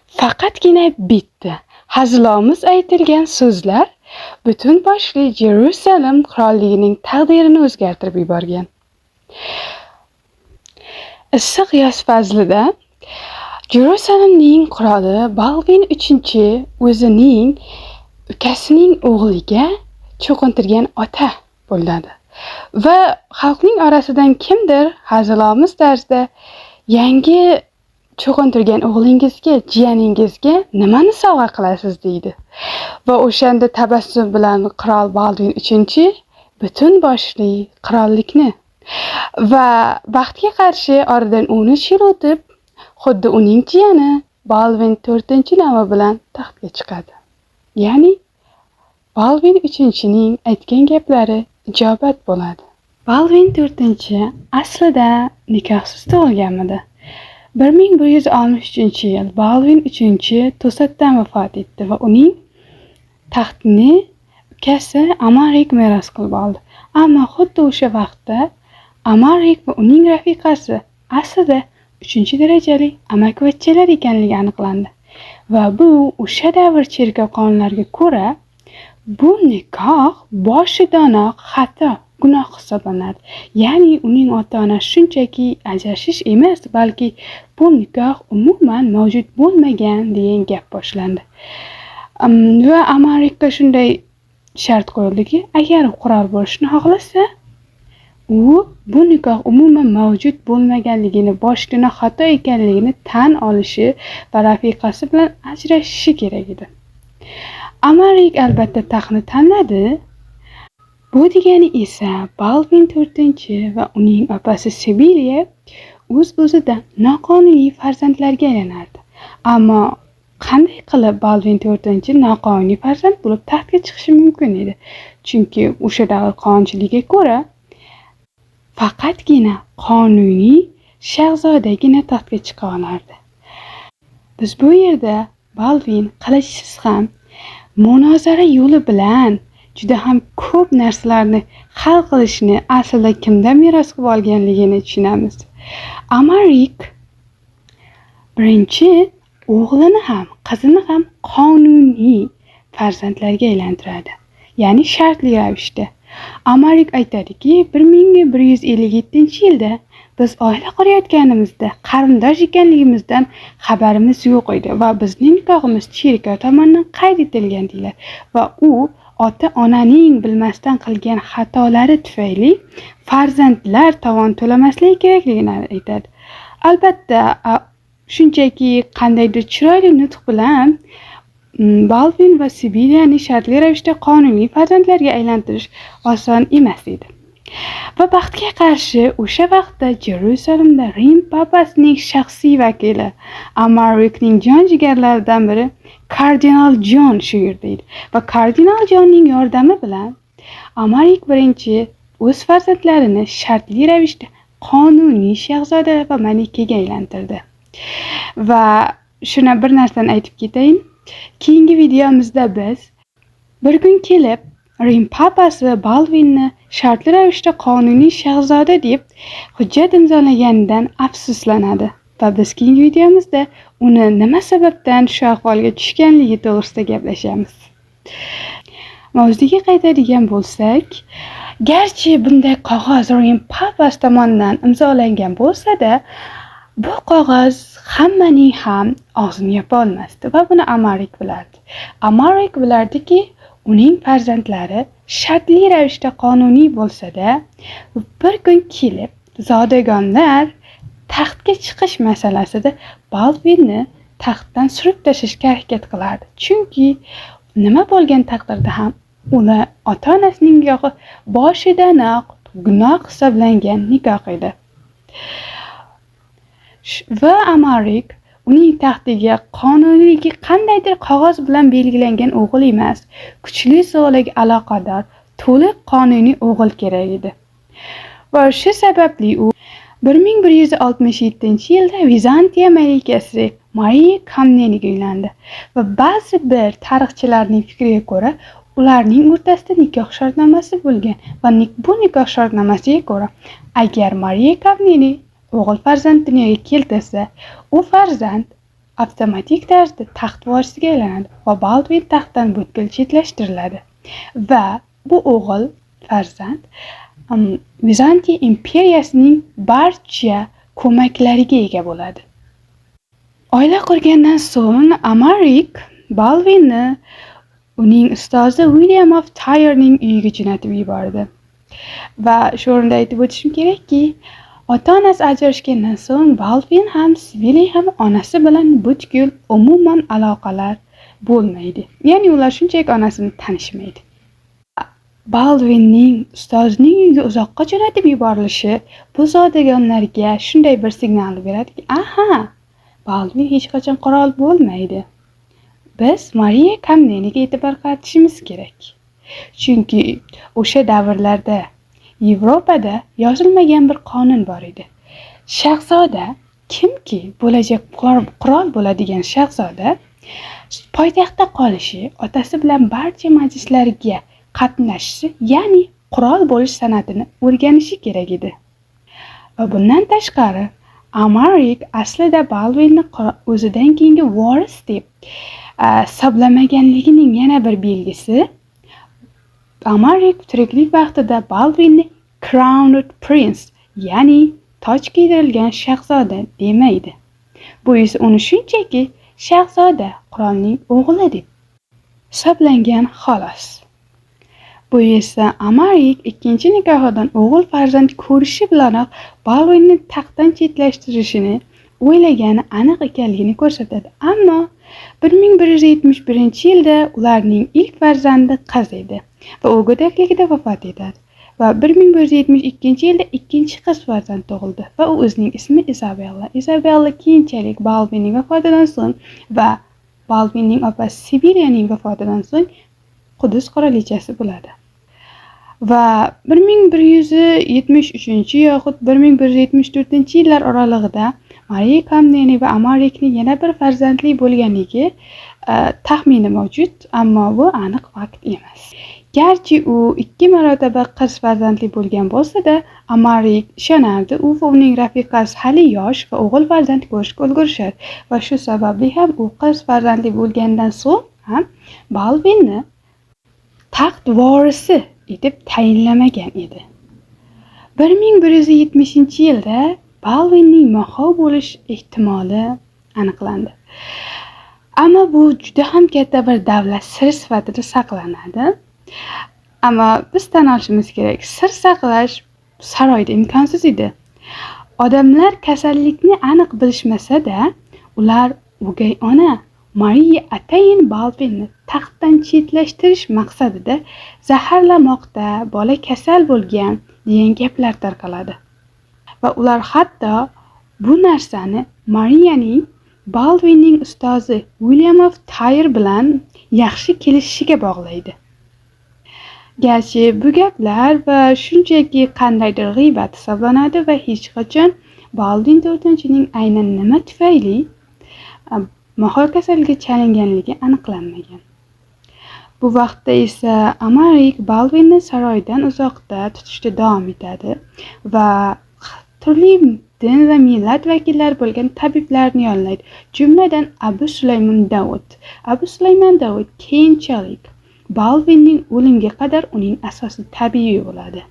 Faqatgina bitta hazilomuz aytilgan so'zlar butun boshli Jerusalem qirolligining taqdirini o'zgartirib yuborgan. Issiq yoz faslida Jerusalemning qiroli Balvin 3 o'zining ukasining o'g'liga cho'qintirgan ota bo'ladi va xalqning orasidan kimdir hazilomuz tarzda yangi cho'qintirgan o'g'lingizga, jiyaningizga nimani sovg'a qilasiz deydi. Va o'shanda tabassum bilan qirol Balvin 3 butun boshli qirollikni va baxtga qarshi oradan 13 yil o'tib, xuddi uning jiyani Balvin 4 nomi bilan taxtga chiqadi. Ya'ni Balvin 3ning aytgan gaplari ijobat bo'ladi. Balvin 4 aslida nikohsiz tug'ilganmidi. 1163-yil Balvin 3 to'satdan vafot etdi va uning taxtini ukasi Amarik meros qilib oldi. Ammo xuddi o'sha vaqtda Amarik va uning rafiqasi aslida 3-darajali amakivachchalar ekanligi aniqlandi. Va bu o'sha davr cherkov qonunlariga ko'ra bu nikoh boshidanoq xato, gunoh hisoblanadi. Ya'ni uning ota-onasi shunchaki ajrashish emas, balki bu nikoh umuman mavjud bo'lmagan degan gap boshlandi. Va Amarikka shunday shart qo'yildiki, agar u qirol bo'lishni xohlasa, u bu nikoh umuman mavjud bo'lmaganligini, boshidanoq xato ekanligini tan olishi va rafiqasi bilan ajrashishi kerak edi. Amarik albatta taxtni tanladi. Bu degani esa Balvin 4 va uning opasi Sibiliya o'z-o'zidan noqonuniy farzandlarga aylanardi. Ammo qanday qilib Balvin 4 noqonuniy farzand bo'lib taxtga chiqishi mumkin edi? Chunki o'sha davr qonunchiligiga ko'ra faqatgina qonuniy shahzodagina taxtga chiqa olardi. Biz bu yerda Balvin qilichsiz ham munozara yo'li bilan juda ham ko'p narsalarni hal qilishni aslida kimdan meros qilib olganligini tushunamiz. Amarik birinchi o'g'lini ham, qizini ham qonuniy farzandlarga aylantiradi. Ya'ni shartli ravishda. Amarik aytadiki, 1157-yilda biz oila qurayotganimizda qarindosh ekanligimizdan xabarimiz yo'q edi va bizning nikohimiz cherkov tomonidan qayd etilgan deyiladi. Va u ota-onaning bilmasdan qilgan xatolari tufayli farzandlar tovon to'lamasligi kerakligini aytadi. Albatta, shunchaki qandaydir chiroyli nutq bilan Balvin va Sibiliyani shartli ravishda qonuniy farzandlarga aylantirish oson emas edi. Va baxtga qarshi o'sha vaqtda Jerusalemda Rim papasining shaxsiy vakili Amarikning jon-jigarlaridan biri Kardinal Jon shu yerda edi. Va Kardinal Jonning yordami bilan Amarik birinchi o'z farzandlarini shartli ravishda qonuniy shahzoda va malikaga aylantirdi. Va shuna bir narsani aytib ketayin. Keyingi videomizda biz bir kun kelib Rim papasi Balvinni shartli ravishda qonuniy shahzoda deb hujjat imzolaganidan afsuslanadi va biz keyingi videomizda uni nima sababdan shu ahvolga tushganligi to'g'risida gaplashamiz. Mavzuga qaytadigan bo'lsak, garchi bunday qog'oz Rim papasi tomonidan imzolangan bo'lsa-da, bu qog'oz hammaning ham og'zini yopa olmasdi va buni Amarik bilardi. Amarik bilardiki, uning farzandlari shartli ravishda qonuniy bo'lsa-da, bir kun kelib zodagonlar taxtga chiqish masalasida Balvinni taxtdan surib tashlashga harakat qilardi. Chunki nima bo'lgan taqdirda ham uni ota-onasining nikohi boshidanoq gunoh hisoblangan nikoh edi. Va Amarik uning taxtiga qonuniyligi qandaydir qog'oz bilan belgilangan o'g'il emas, kuchli sog'lik aloqador, to'liq qonuniy o'g'il kerak edi. Va shu sababli u 1167-yilda Vizantiya malikasi Mariya Komneniga uylandi va ba'zi bir tarixchilarning fikriga ko'ra ularning o'rtasida nikoh shartnomasi bo'lgan va bu nikoh shartnomasiga ko'ra agar Mariya Komneni o'g'il farzandini keltirsa, u farzand avtomatik tarzda taxt vorisiga aylanadi va Baldvin taxtdan butkul chetlashtiriladi va bu o'g'il farzand Vizantiya imperiyasining barcha ko'maklariga ega bo'ladi. Oila qurgandan so'ng Amaric Baldwinni uning ustozi William of Tyrening uyiga jo'natib yubordi. Va shu o'rinda aytib o'tishim kerakki, ota-onasi ajrashgandan so'ng Baldwin ham Sibili ham onasi bilan butkul umuman aloqalar bo'lmaydi. Ya'ni ular shunchaki onasini tanishmaydi. Baldwinning ustozining uyiga uzoqqa jo'natib yuborilishi bu zodagonlarga shunday bir signal beradiki, aha, Baldwin hech qachon qirol bo'lmaydi. Biz Mariya Kamneniga e'tibor qaratishimiz kerak. Chunki o'sha davrlarda Yevropada yozilmagan bir qonun bor edi. Shahzoda kimki bo'lajak qirol bo'ladigan shahzoda poytaxtda qolishi, otasi bilan barcha majlislarga qatnashishi, ya'ni qirol bo'lish san'atini o'rganishi kerak edi. Va bundan tashqari, Amaric aslida Baldwinni o'zidan keyingi voris deb hisoblamaganligining yana bir belgisi, Amaric tiriklik vaqtida Baldwinni crowned prince, ya'ni toj kiydirilgan shahzoda demaydi. Bu esa uni shunchaki shahzoda qirolning o'g'li deb hisoblangan xolos. Bu esa Amaric ikkinchi nikohidan o'g'il farzand ko'rishi bilanoq Baldwinni taxtdan chetlashtirishini o'ylagani aniq ekanligini ko'rsatadi. Ammo 1171-yilda ularning ilk farzandi qiz edi va u go'dakligida vafot etadi. Va 1172-yilda ikkinchi qiz farzand tug'ildi va u o'zining ismi Isabella. Isabella keyinchalik Baldwinning vafotidan so'ng va Baldwinning opasi Sibiliyaning vafotidan so'ng Qudus qirolichasi bo'ladi. Va 1173 yoxud 1174-yillar oralig'ida Mariya Kamneni va Amaricning yana bir farzandli bo'lganligi taxmini mavjud, ammo bu aniq fakt emas. Garchi u 2 marotaba qiz farzandli bo'lgan bo'lsa-da, Amaric ishonardi, u va uning rafiqasi hali yosh va o'g'il farzand ko'rishga ulgurishadi va shu sababli ham u qiz farzandli bo'lgandan so'ng ham Baldwinni taxt vorisi etib tayinlamagan edi. 1170-yilda Baldwinning mahov bo'lish ehtimoli aniqlandi. Ammo bu juda ham katta bir davlat siri sifatida saqlanadi. Ammo biz tan olishimiz kerak, sir saqlash saroyda imkonsiz edi. Odamlar kasallikni aniq bilishmasa-da, ular o'gay ona Mariya atayin Baldwinni taxtdan chetlashtirish maqsadida zaharlamoqda, bola kasal bo'lgan degan gaplar tarqaladi. Va ular hatto bu narsani Mariyaning Baldwinning ustozi William of Tyre bilan yaxshi kelishishiga bog'laydi. Garchi bu gaplar va shunchaki qandaydir g'iybat hisoblanadi va hech qachon Baldwin IV-ning aynan nima tufayli mahol kasaliga chalinganligi aniqlanmagan. Bu vaqtda esa Amaric Baldwinni saroydan uzoqda tutishda davom etadi va turli din va millat vakillari bo'lgan tabiblarni yollaydi. Jumladan Abu Sulaymon Davud. Abu Sulaymon Davud keyinchalik Baldwinning o'limiga qadar uning asosiy tabibi bo'ladi.